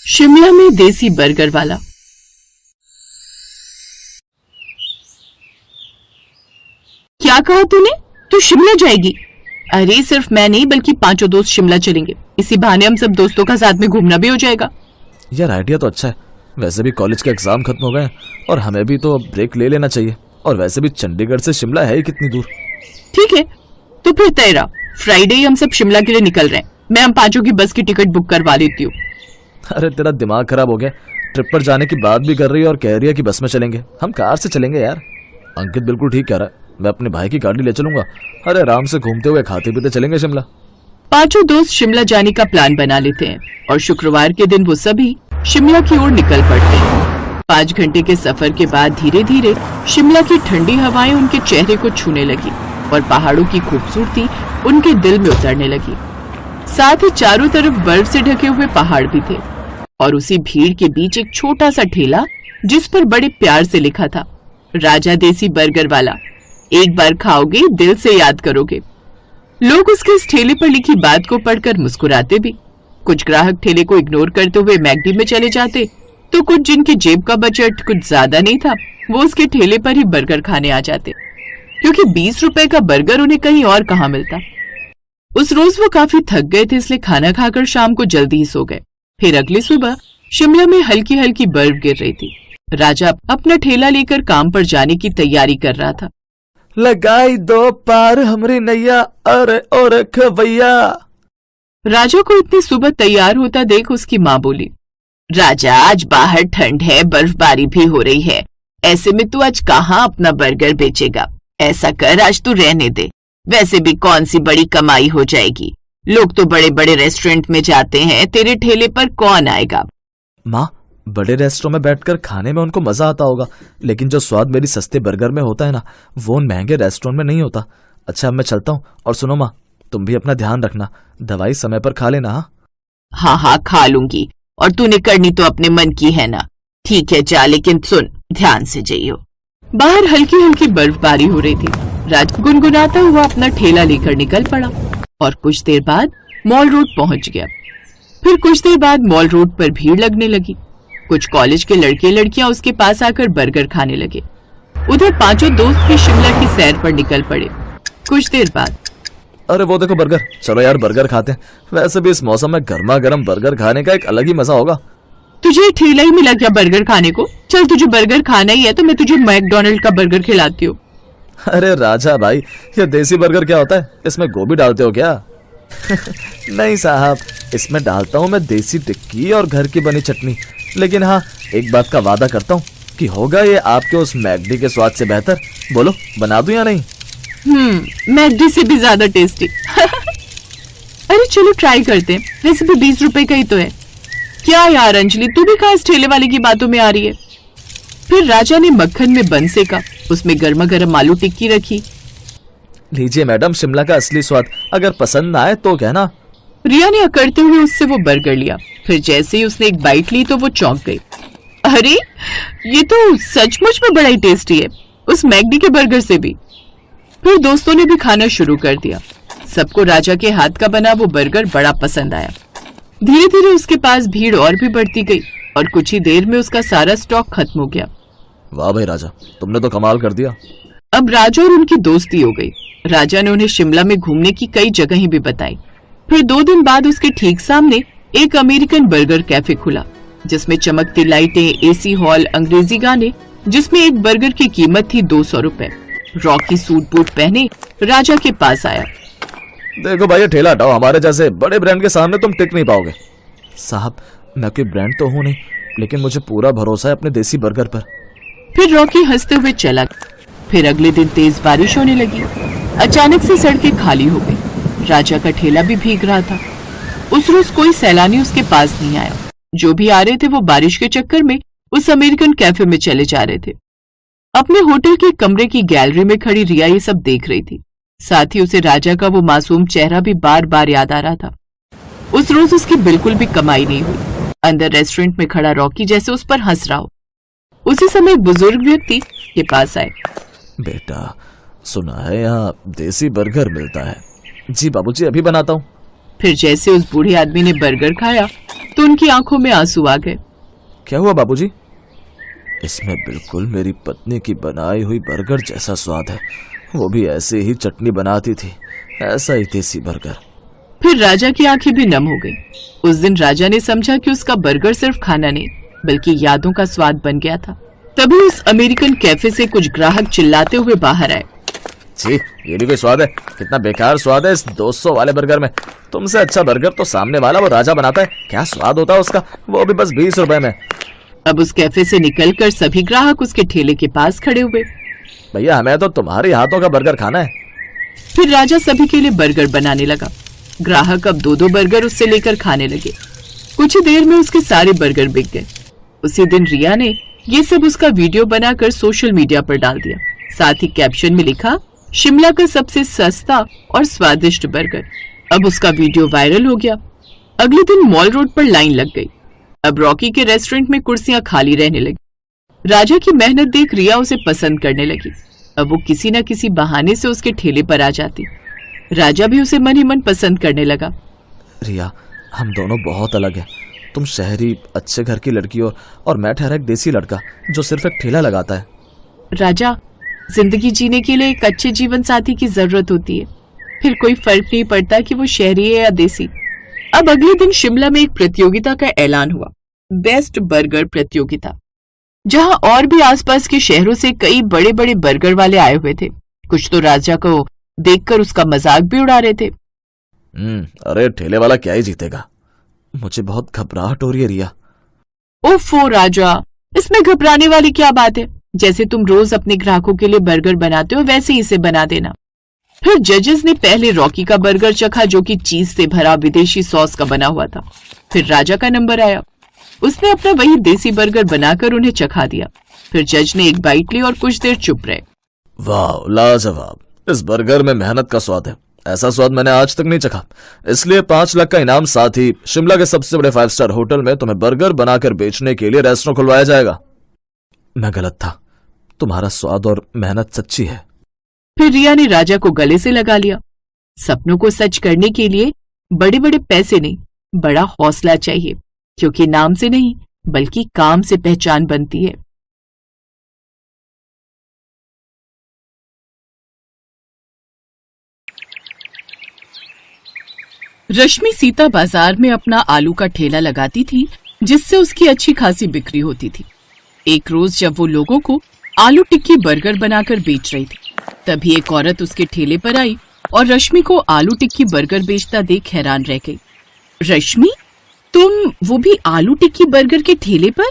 शिमला में देसी बर्गर वाला। क्या कहा तूने? तू शिमला जाएगी? अरे सिर्फ मैं नहीं बल्कि 5 दोस्त शिमला चलेंगे। इसी बहाने हम सब दोस्तों का साथ में घूमना भी हो जाएगा। यार आइडिया तो अच्छा है। वैसे भी कॉलेज के एग्जाम खत्म हो गए और हमें भी तो ब्रेक ले लेना चाहिए। और वैसे भी चंडीगढ़ से शिमला है ही कितनी दूर। ठीक है तो फिर तय रहा, फ्राइडे ही हम सब शिमला के लिए निकल रहे हैं। मैं हम 5 की बस की टिकट बुक करवा लेती हूँ। अरे तेरा दिमाग खराब हो गया। ट्रिप पर जाने की बात भी कर रही है और कह रही है कि बस में चलेंगे। हम कार से चलेंगे यार। अंकित बिल्कुल ठीक कह रहा है। मैं अपने भाई की गाड़ी ले चलूंगा। अरे आराम से घूमते हुए खाते पीते चलेंगे शिमला। 5 दोस्त शिमला जाने का प्लान बना लेते हैं और शुक्रवार के दिन वो सभी शिमला की ओर निकल पड़ते हैं। 5 घंटे के सफर के बाद धीरे धीरे शिमला की ठंडी हवाएं उनके चेहरे को छूने लगी और पहाड़ों की खूबसूरती उनके दिल में उतरने लगी। साथ ही चारों तरफ बर्फ से ढके हुए पहाड़ भी थे और उसी भीड़ के बीच एक छोटा सा ठेला जिस पर बड़े प्यार से लिखा था, राजा देसी बर्गर वाला, एक बार खाओगे दिल से याद करोगे। लोग उसके इस ठेले पर लिखी बात को पढ़कर मुस्कुराते भी। कुछ ग्राहक ठेले को इग्नोर करते हुए मैकडी में चले जाते, तो कुछ जिनकी जेब का बजट कुछ ज्यादा नहीं था वो उसके ठेले पर ही बर्गर खाने आ जाते, क्योंकि 20 रुपए का बर्गर उन्हें कहीं और कहाँ मिलता। उस रोज वो काफी थक गए थे, इसलिए खाना खाकर शाम को जल्दी ही सो गए। फिर अगली सुबह शिमला में हल्की हल्की बर्फ गिर रही थी। राजा अपना ठेला लेकर काम पर जाने की तैयारी कर रहा था। लगाई दो पार हमरी नैया अरे और खवैया। राजा को इतनी सुबह तैयार होता देख उसकी माँ बोली, राजा आज बाहर ठंड है, बर्फबारी भी हो रही है, ऐसे में तू आज कहाँ अपना बर्गर बेचेगा? ऐसा कर आज तू रहने दे, वैसे भी कौन सी बड़ी कमाई हो जाएगी। लोग तो बड़े बड़े रेस्टोरेंट में जाते हैं, तेरे ठेले पर कौन आएगा? माँ, बड़े रेस्टोरेंट में बैठकर खाने में उनको मजा आता होगा, लेकिन जो स्वाद मेरी सस्ते बर्गर में होता है ना, वो उन महंगे रेस्टोरेंट में नहीं होता। अच्छा अब मैं चलता हूँ। और सुनो माँ, तुम भी अपना ध्यान रखना, दवाई समय पर खा लेना। हाँ हाँ खा लूंगी, और तूने करनी तो अपने मन की है ना। ठीक है जा, लेकिन सुन ध्यान से जाइयो। बाहर हल्की हल्की बर्फबारी हो रही थी। राज गुनगुनाता हुआ अपना ठेला लेकर निकल पड़ा और कुछ देर बाद मॉल रोड पहुंच गया। फिर कुछ देर बाद मॉल रोड पर भीड़ लगने लगी। कुछ कॉलेज के लड़के लड़कियां उसके पास आकर बर्गर खाने लगे। उधर 5 दोस्त भी शिमला की सैर पर निकल पड़े। कुछ देर बाद, अरे वो देखो बर्गर, चलो यार बर्गर खाते हैं। वैसे भी इस मौसम में गर्मा गर्म बर्गर खाने का एक अलग ही मजा होगा। तुझे ठेला ही मिला क्या बर्गर खाने को? चल तुझे बर्गर खाना ही है तो मैं तुझे मैकडॉनल्ड का बर्गर खिलाती हूँ। अरे राजा भाई, ये देसी बर्गर क्या होता है? इसमें गोभी डालते हो क्या? नहीं साहब, इसमें डालता हूँ मैं देसी टिक्की और घर की बनी चटनी। लेकिन हाँ, एक बात का वादा करता हूँ कि होगा ये आपके उस मैकडी के स्वाद से बेहतर। बोलो बना दूं या नहीं? मैकडी से भी ज्यादा टेस्टी। अरे चलो ट्राई करते हैं, वैसे भी 20 रुपए का ही तो है। क्या यार अंजलि, तू भी कहाँ इस ठेले वाले की बातों में आ रही है? फिर राजा ने मक्खन में बन सेका, उसमें गर्मा गर्म आलू टिक्की रखी। लीजिए मैडम, शिमला का असली स्वाद। अगर पसंद ना आए तो कहना। रिया ने अकड़ते हुए उससे वो बर्गर लिया। फिर जैसे ही उसने एक बाइट ली तो वो चौंक गई। अरे ये तो सचमुच में बड़ा ही टेस्टी है, उस मैकडी के बर्गर से भी। फिर दोस्तों ने भी खाना शुरू कर दिया। सबको राजा के हाथ का बना वो बर्गर बड़ा पसंद आया। धीरे धीरे उसके पास भीड़ और भी बढ़ती गई और कुछ ही देर में उसका सारा स्टॉक खत्म हो गया। वाह भाई राजा, तुमने तो कमाल कर दिया। अब राजा और उनकी दोस्ती हो गई। राजा ने उन्हें शिमला में घूमने की कई जगहें भी बताई। फिर 2 दिन बाद उसके ठीक सामने एक अमेरिकन बर्गर कैफे खुला, जिसमें चमकती लाइटें, एसी हॉल, अंग्रेजी गाने, जिसमें एक बर्गर की कीमत थी 200 रुपए। रॉकी सूट बूट पहने राजा के पास आया। देखो भाई, ये ठेला हटाओ, हमारे जैसे बड़े ब्रांड के सामने तुम टिक नहीं पाओगे। साहब मैं कोई ब्रांड तो हूँ नहीं, लेकिन मुझे पूरा भरोसा है अपने देसी बर्गर पर। फिर रॉकी हंसते हुए चला। फिर अगले दिन तेज बारिश होने लगी। अचानक से सड़कें खाली हो गई। राजा का ठेला भी भीग रहा था। उस रोज कोई सैलानी उसके पास नहीं आया। जो भी आ रहे थे वो बारिश के चक्कर में उस अमेरिकन कैफे में चले जा रहे थे। अपने होटल के कमरे की गैलरी में खड़ी रिया ये सब देख रही थी। साथ ही उसे राजा का वो मासूम चेहरा भी बार बार याद आ रहा था। उस रोज उसकी बिल्कुल भी कमाई नहीं हुई। अंदर रेस्टोरेंट में खड़ा रॉकी जैसे उस पर हंस रहा हो। उसी समय एक बुजुर्ग व्यक्ति के पास आए। बेटा, सुना है यहाँ देसी बर्गर मिलता है। जी बाबूजी, अभी बनाता हूँ। फिर जैसे उस बूढ़े आदमी ने बर्गर खाया तो उनकी आंखों में आंसू आ गए। क्या हुआ बाबूजी? इसमें बिल्कुल मेरी पत्नी की बनाई हुई बर्गर जैसा स्वाद है, वो भी ऐसे ही चटनी बनाती थी, ऐसा ही देसी बर्गर। फिर राजा की आंखें भी नम हो गई। उस दिन राजा ने समझा कि उसका बर्गर सिर्फ खाना नहीं बल्कि यादों का स्वाद बन गया था। तभी उस अमेरिकन कैफे से कुछ ग्राहक चिल्लाते हुए बाहर आए। छी, ये भी कोई स्वाद है? कितना बेकार स्वाद है इस 200 वाले बर्गर में। तुमसे अच्छा बर्गर तो सामने वाला वो राजा बनाता है, क्या स्वाद होता है उसका, वो भी बस 20 रुपए में। अब उस कैफे से निकलकर सभी ग्राहक उसके ठेले के पास खड़े हुए। भैया हमें तो तुम्हारे हाथों का बर्गर खाना है। फिर राजा सभी के लिए बर्गर बनाने लगा। ग्राहक अब 2-2 बर्गर उससे लेकर खाने लगे। कुछ ही देर में उसके सारे बर्गर बिक गए। उसी दिन रिया ने ये सब उसका वीडियो बनाकर सोशल मीडिया पर डाल दिया। साथ ही कैप्शन में लिखा, शिमला का सबसे सस्ता और स्वादिष्ट बर्गर। अब उसका वीडियो वायरल हो गया। अगले दिन मॉल रोड पर लाइन लग गई। अब रॉकी के रेस्टोरेंट में कुर्सियां खाली रहने लगी। राजा की मेहनत देख रिया उसे पसंद करने लगी। अब वो किसी न किसी बहाने से उसके ठेले पर आ जाती। राजा भी उसे मन ही मन पसंद करने लगा। रिया, हम दोनों बहुत अलग हैं। तुम शहरी अच्छे घर की लड़की हो और मैं ठहरा एक देसी लड़का जो सिर्फ एक ठेला लगाता है। राजा, जिंदगी जीने के लिए एक अच्छे जीवन साथी की जरूरत होती है, फिर कोई फर्क नहीं पड़ता कि वो शहरी है या देसी। अब अगले दिन शिमला में एक प्रतियोगिता का ऐलान हुआ, बेस्ट बर्गर प्रतियोगिता, जहां और भी आसपास के शहरों से कई बड़े बड़े बर्गर वाले आए हुए थे। कुछ तो राजा को देखकर उसका मजाक भी उड़ा रहे थे। अरे ठेले वाला क्या ही जीतेगा, मुझे बहुत घबराहट हो रही है रिया। ओफो राजा, इसमें घबराने वाली क्या बात है? जैसे तुम रोज अपने ग्राहकों के लिए बर्गर बनाते हो वैसे ही इसे बना देना। फिर जजेस ने पहले रॉकी का बर्गर चखा जो कि चीज से भरा विदेशी सॉस का बना हुआ था। फिर राजा का नंबर आया। उसने अपना वही देसी बर्गर बनाकर उन्हें चखा दिया। फिर जज ने एक बाइट ली और कुछ देर चुप रहे। वाह, लाजवाब, इस बर्गर में मेहनत का स्वाद है, ऐसा स्वाद मैंने आज तक नहीं चखा। इसलिए 5 लाख का इनाम, साथ ही शिमला के सबसे बड़े 5 स्टार होटल में तुम्हें बर्गर बनाकर बेचने के लिए रेस्टोरेंट खुलवाया जाएगा। मैं गलत था, तुम्हारा स्वाद और मेहनत सच्ची है। फिर रिया ने राजा को गले से लगा लिया। सपनों को सच करने के लिए बड़े बड़े पैसे नहीं, बड़ा हौसला चाहिए, क्योंकि नाम से नहीं बल्कि काम से पहचान बनती है। रश्मि सीता बाजार में अपना आलू का ठेला लगाती थी, जिससे उसकी अच्छी खासी बिक्री होती थी। एक रोज जब वो लोगों को आलू टिक्की बर्गर बनाकर बेच रही थी, तभी एक औरत उसके ठेले पर आई और रश्मि को आलू टिक्की बर्गर बेचता देख हैरान रह गई। रश्मि, तुम वो भी आलू टिक्की बर्गर के ठेले पर?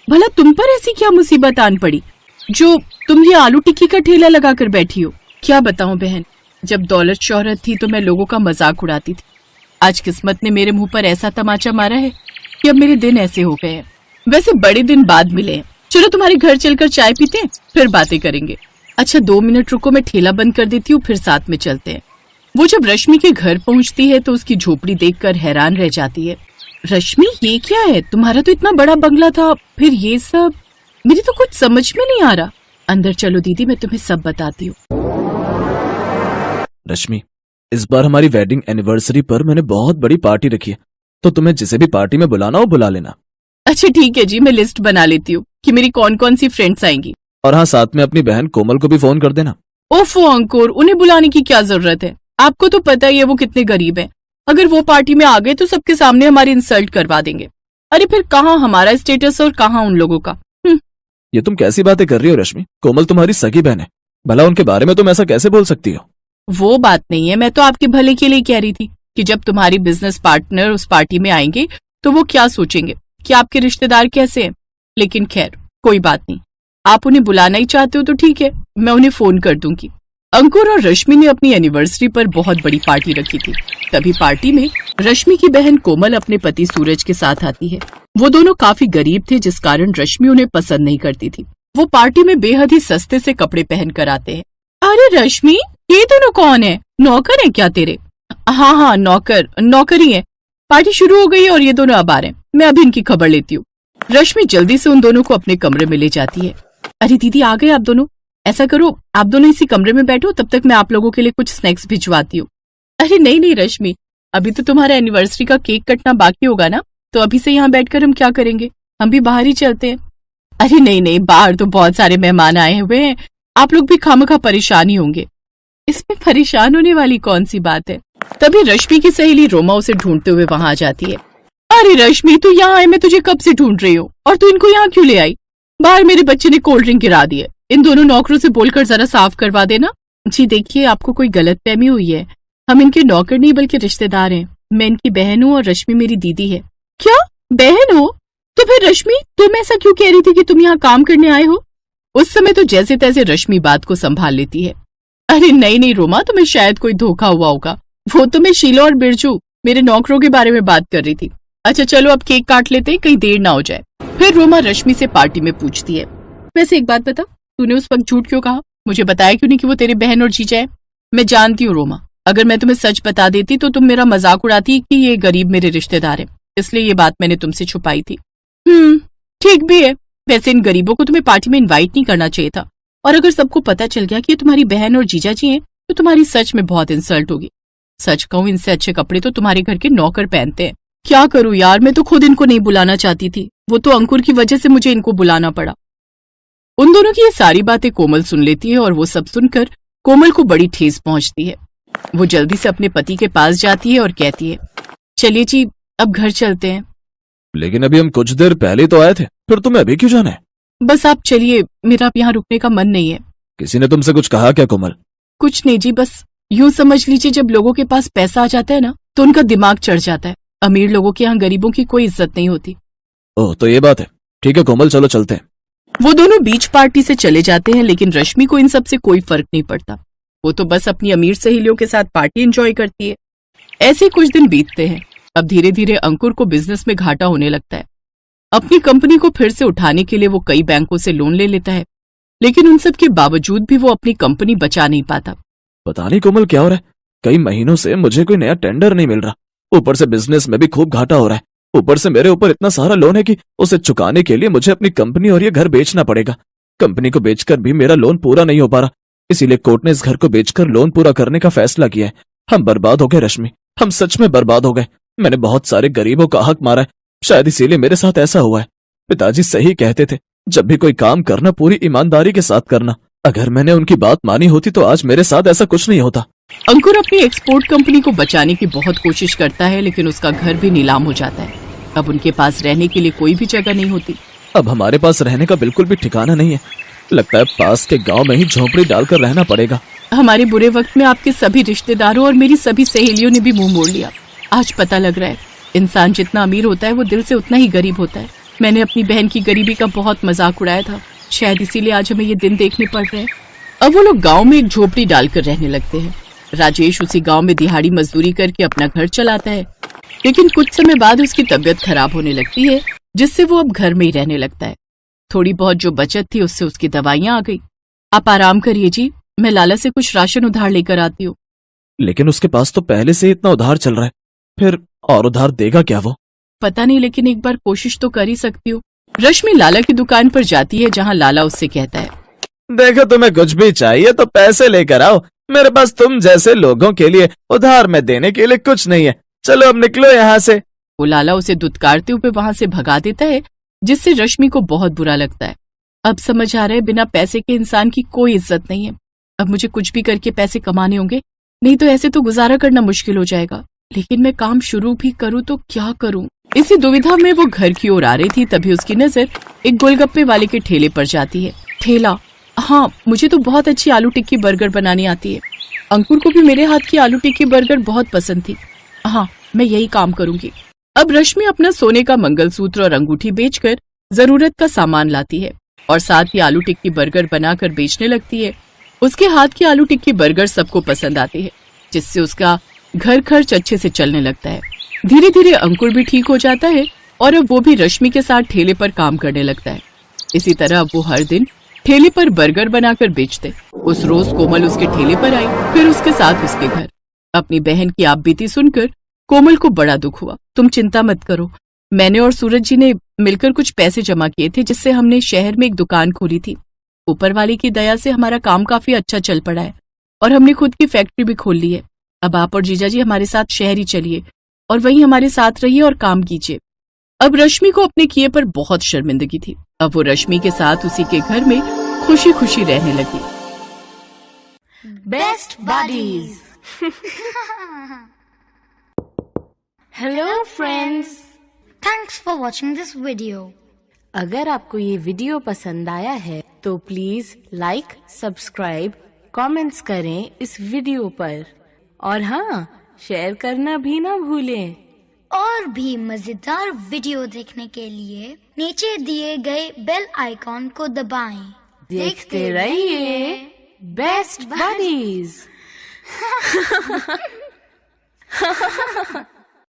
भला तुम पर ऐसी क्या मुसीबत आन पड़ी जो तुम ये आलू टिक्की का ठेला लगाकर बैठी हो? क्या बताऊं बहन, जब दौलत शोहरत थी तो मैं लोगों का मजाक उड़ाती थी। आज किस्मत ने मेरे मुंह पर ऐसा तमाचा मारा है कि अब मेरे दिन ऐसे हो गए हैं। वैसे बड़े दिन बाद मिले हैं, चलो तुम्हारे घर चलकर चाय पीते हैं, फिर बातें करेंगे। अच्छा 2 मिनट रुको, मैं ठेला बंद कर देती हूँ, फिर साथ में चलते हैं। वो जब रश्मि के घर पहुंचती है तो उसकी झोपड़ी देखकर हैरान रह जाती है। रश्मि, ये क्या है? तुम्हारा तो इतना बड़ा बंगला था, फिर ये सब? मेरी तो कुछ समझ में नहीं आ रहा। अंदर चलो दीदी, मैं तुम्हें सब बताती हूँ। रश्मि, इस बार हमारी वेडिंग एनिवर्सरी पर मैंने बहुत बड़ी पार्टी रखी है, तो तुम्हें जिसे भी पार्टी में बुलाना हो बुला लेना। अच्छा ठीक है जी, मैं लिस्ट बना लेती हूँ कि मेरी कौन कौन सी फ्रेंड्स आएंगी। और हाँ, साथ में अपनी बहन कोमल को भी फोन कर देना। ओफो अंकुर, उन्हें बुलाने की क्या जरूरत है? आपको तो पता ही है वो कितने गरीब हैं। अगर वो पार्टी में आ गए तो सबके सामने हमारी इंसल्ट करवा देंगे। अरे फिर कहाँ हमारा स्टेटस और कहाँ उन लोगों का। ये तुम कैसी बातें कर रही हो रश्मि? कोमल तुम्हारी सगी बहन है, भला उनके बारे में तुम ऐसा कैसे बोल सकती हो? वो बात नहीं है, मैं तो आपके भले के लिए कह रही थी कि जब तुम्हारी बिजनेस पार्टनर उस पार्टी में आएंगे तो वो क्या सोचेंगे कि आपके रिश्तेदार कैसे हैं। लेकिन खैर कोई बात नहीं, आप उन्हें बुलाना ही चाहते हो तो ठीक है, मैं उन्हें फोन कर दूंगी। अंकुर और रश्मि ने अपनी एनिवर्सरी पर बहुत बड़ी पार्टी रखी थी। तभी पार्टी में रश्मि की बहन कोमल अपने पति सूरज के साथ आती है। वो दोनों काफी गरीब थे, जिस कारण रश्मि उन्हें पसंद नहीं करती थी। वो पार्टी में बेहद ही सस्ते से कपड़े पहन कर आते हैं। अरे रश्मि, ये दोनों कौन है? नौकर है क्या तेरे? हाँ, नौकर ही है। पार्टी शुरू हो गई है और ये दोनों अब आ रहे हैं, मैं अभी इनकी खबर लेती हूँ। रश्मि जल्दी से उन दोनों को अपने कमरे में ले जाती है। अरे दीदी, आ गए आप दोनों? ऐसा करो, आप दोनों इसी कमरे में बैठो, तब तक मैं आप लोगों के लिए कुछ स्नैक्स भिजवाती हूँ। अरे नहीं रश्मि, अभी तो तुम्हारा एनिवर्सरी का केक कटना बाकी होगा ना, तो अभी से यहाँ बैठकर हम क्या करेंगे, हम भी बाहर ही चलते हैं। अरे नहीं नहीं, बाहर तो बहुत सारे मेहमान आए हुए हैं, आप लोग भी खामखा परेशान ही होंगे। इसमें परेशान होने वाली कौन सी बात है। तभी रश्मि की सहेली रोमा उसे ढूंढते हुए वहां आ जाती है। अरे रश्मि, तू यहाँ है, मैं तुझे कब से ढूंढ रही हूँ, और तू इनको यहाँ क्यों ले आई? बाहर मेरे बच्चे ने कोल्ड ड्रिंक गिरा दी है, इन दोनों नौकरों से बोलकर जरा साफ करवा देना। जी देखिए, आपको कोई गलतफहमी हुई है, हम इनके नौकर नहीं बल्कि रिश्तेदार हैं। मैं इनकी बहन हूँ और रश्मि मेरी दीदी है। क्या बहन हो? तो फिर रश्मि, तुम ऐसा क्यों कह रही थी कि तुम यहाँ काम करने आए हो? उस समय तो जैसे तैसे रश्मि बात को संभाल लेती है। अरे नहीं नहीं रोमा, तुम्हें शायद कोई धोखा हुआ होगा, वो तो मैं शीला और बिरजू मेरे नौकरों के बारे में बात कर रही थी। अच्छा चलो अब केक काट लेते हैं, कहीं देर ना हो जाए। फिर रोमा रश्मि से पार्टी में पूछती है, वैसे एक बात बता, तूने उस वक्त झूठ क्यों कहा? मुझे बताया क्यों नहीं कि वो तेरी बहन और जीजा है? मैं जानती हूँ रोमा, अगर मैं तुम्हें सच बता देती तो तुम मेरा मजाक उड़ाती कि ये गरीब मेरे रिश्तेदार है, इसलिए ये बात मैंने तुमसे छुपाई थी। ठीक भी है, वैसे इन गरीबों को तुम्हें पार्टी में इनवाइट नहीं करना चाहिए था, और अगर सबको पता चल गया कि ये तुम्हारी बहन और जीजा जी हैं तो तुम्हारी सच में बहुत इंसल्ट होगी। सच कहूँ, इनसे अच्छे कपड़े तो तुम्हारे घर के नौकर पहनते हैं। क्या करूँ यार, मैं तो खुद इनको नहीं बुलाना चाहती थी, वो तो अंकुर की वजह से मुझे इनको बुलाना पड़ा। उन दोनों की ये सारी बातें कोमल सुन लेती है और वो सब सुनकर कोमल को बड़ी ठेस पहुंचती है। वो जल्दी से अपने पति के पास जाती है और कहती है, चलिए जी अब घर चलते हैं। लेकिन अभी हम कुछ देर पहले तो आए थे, फिर तुम्हें अभी क्यों जाना है? बस आप चलिए, मेरा अब यहाँ रुकने का मन नहीं है। किसी ने तुमसे कुछ कहा क्या कोमल? कुछ नहीं जी, बस यूं समझ लीजिए, जब लोगों के पास पैसा आ जाता है ना तो उनका दिमाग चढ़ जाता है। अमीर लोगों के यहाँ गरीबों की कोई इज्जत नहीं होती। ओह तो ये बात है, ठीक है कोमल, चलो चलते हैं। वो दोनों बीच पार्टी से चले जाते हैं, लेकिन रश्मि को इन सब से कोई फर्क नहीं पड़ता। वो तो बस अपनी अमीर सहेलियों के साथ पार्टी एंजॉय करती है। ऐसे कुछ दिन बीतते हैं। अब धीरे धीरे अंकुर को बिजनेस में घाटा होने लगता है। अपनी कंपनी को फिर से उठाने के लिए वो कई बैंकों से लोन ले लेता है, लेकिन उन सब के बावजूद भी वो अपनी कंपनी बचा नहीं पाता। पता नहीं कोमल क्या हो रहा है, कई महीनों से मुझे कोई नया टेंडर नहीं मिल रहा, ऊपर से बिजनेस में भी खूब घाटा हो रहा है, ऊपर से मेरे ऊपर इतना सारा लोन है कि उसे चुकाने के लिए मुझे अपनी कंपनी और ये घर बेचना पड़ेगा। कंपनी को बेचकर भी मेरा लोन पूरा नहीं हो पा रहा, इसीलिए कोर्ट ने इस घर को बेचकर लोन पूरा करने का फैसला किया है। हम बर्बाद हो गए रश्मि, हम सच में बर्बाद हो गए। मैंने बहुत सारे गरीबों का हक मारा है, शायद इसीलिए मेरे साथ ऐसा हुआ है। पिताजी सही कहते थे, जब भी कोई काम करना पूरी ईमानदारी के साथ करना। अगर मैंने उनकी बात मानी होती तो आज मेरे साथ ऐसा कुछ नहीं होता। अंकुर अपनी एक्सपोर्ट कंपनी को बचाने की बहुत कोशिश करता है, लेकिन उसका घर भी नीलाम हो जाता है। अब उनके पास रहने के लिए कोई भी जगह नहीं होती। अब हमारे पास रहने का बिल्कुल भी ठिकाना नहीं है, लगता है पास के गांव में ही झोपड़ी डालकर रहना पड़ेगा। हमारे बुरे वक्त में आपके सभी रिश्तेदारों और मेरी सभी सहेलियों ने भी मुंह मोड़ लिया। आज पता लग रहा है, इंसान जितना अमीर होता है वो दिल से उतना ही गरीब होता है। मैंने अपनी बहन की गरीबी का बहुत मजाक उड़ाया था, शायद इसीलिए आज हमें ये दिन देखने पड़ रहे हैं। अब वो लोग गांव में एक झोपड़ी डालकर रहने लगते हैं। राजेश उसी गांव में दिहाड़ी मजदूरी करके अपना घर चलाता है, लेकिन कुछ समय बाद उसकी तबीयत खराब होने लगती है, जिससे वो अब घर में ही रहने लगता है। थोड़ी बहुत जो बचत थी उससे उसकी दवाइयां आ गई। आप आराम करिए जी, मैं लाला से कुछ राशन उधार लेकर आती हूँ। लेकिन उसके पास तो पहले से इतना उधार चल रहा है, फिर और उधार देगा क्या वो? पता नहीं, लेकिन एक बार कोशिश तो कर ही सकती हूँ। रश्मि लाला की दुकान पर जाती है, जहाँ लाला उससे कहता है, देखो तुम्हें कुछ भी चाहिए तो पैसे लेकर आओ, मेरे पास तुम जैसे लोगों के लिए उधार में देने के लिए कुछ नहीं है, चलो अब निकलो यहाँ से। वो लाला उसे दुत्कारते हुए वहां से भगा देता है, जिससे रश्मि को बहुत बुरा लगता है। अब समझ आ रहा है, बिना पैसे के इंसान की कोई इज्जत नहीं है। अब मुझे कुछ भी करके पैसे कमाने होंगे, नहीं तो ऐसे तो गुजारा करना मुश्किल हो जाएगा। लेकिन मैं काम शुरू भी करूँ तो क्या करूँ? इसी दुविधा में वो घर की ओर आ रही थी, तभी उसकी नजर एक गोलगप्पे वाले के ठेले पर जाती है। ठेला? हाँ, मुझे तो बहुत अच्छी आलू टिक्की बर्गर बनानी आती है। अंकुर को भी मेरे हाथ की आलू टिक्की बर्गर बहुत पसंद थी। हाँ, मैं यही काम करूंगी। अब रश्मि अपना सोने का मंगलसूत्र और अंगूठी बेचकर जरूरत का सामान लाती है और साथ ही आलू टिक्की बर्गर बनाकर बेचने लगती है। उसके हाथ की आलू टिक्की बर्गर सबको पसंद आती है, जिससे उसका घर खर्च अच्छे से चलने लगता है। धीरे धीरे अंकुर भी ठीक हो जाता है और अब वो भी रश्मि के साथ ठेले पर काम करने लगता है। इसी तरह वो हर दिन ठेले पर बर्गर बनाकर बेचते। उस रोज कोमल उसके ठेले पर आई, फिर उसके साथ उसके घर। अपनी बहन की आपबीती सुनकर कोमल को बड़ा दुख हुआ। तुम चिंता मत करो, मैंने और सूरज जी ने मिलकर कुछ पैसे जमा किए थे, जिससे हमने शहर में एक दुकान खोली थी। ऊपर वाले की दया से हमारा काम काफी अच्छा चल पड़ा है और हमने खुद की फैक्ट्री भी खोल ली है। अब आप और जीजा जी हमारे साथ शहर ही चलिए और वहीं हमारे साथ रहिए और काम कीजिए। अब रश्मि को अपने किए पर बहुत शर्मिंदगी थी। अब वो रश्मि के साथ उसी के घर में खुशी खुशी रहने लगी। Best buddies. Hello friends. Thanks for watching this video. अगर आपको ये वीडियो पसंद आया है तो प्लीज लाइक, सब्सक्राइब, कमेंट्स करें इस वीडियो पर और हाँ, शेयर करना भी ना भूलें। और भी मजेदार वीडियो देखने के लिए नीचे दिए गए बेल आइकॉन को दबाएं। देखते रहिए बेस्ट बडीज।